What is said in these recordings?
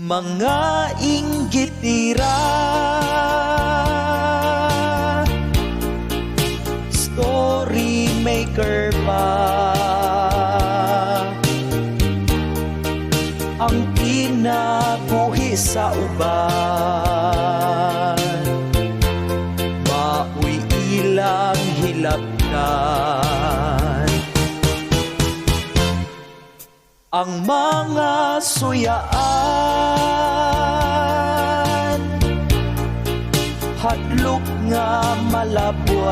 mga inggitira, story maker pa ang kinabuhi sa uban. Maoy ilang hilabtan ang mga suyaan, hadlok nga malabuan.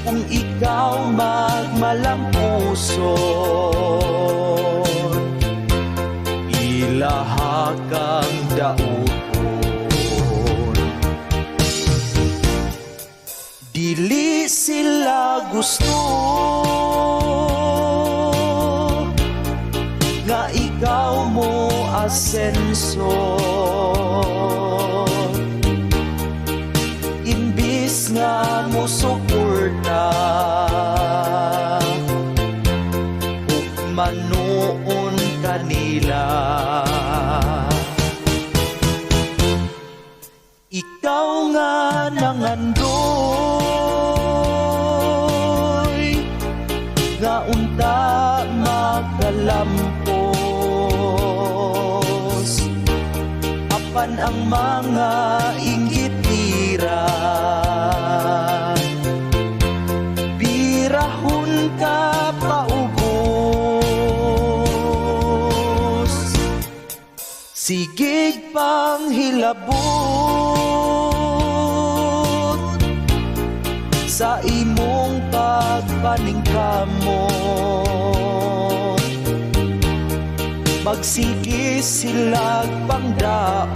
Kung ikaw magmalampuson, ilaha kang dauton. Dili sila gusto nga ikaw mo asenso, imbis nga mo suporta ug manuon kanila. Ikaw nga nangandoy nga unta magkalampos, apan ang mga inggitira birahon ka paubos. Sigig pang hilabot sa imong pagpaningkamot, magsige silag pangdaot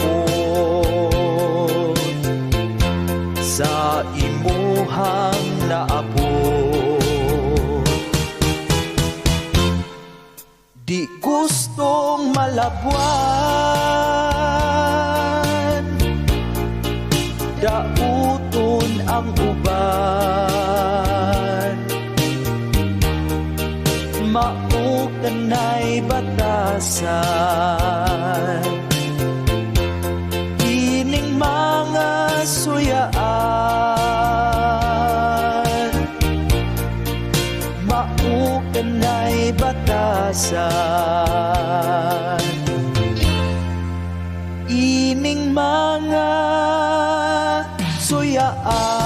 sa imuhang naabot. Di gustong malabuan, dauton ang uban. Mao kanay batasan, kining mga suyaan. Mao kanay batasan, ining mga suyaan.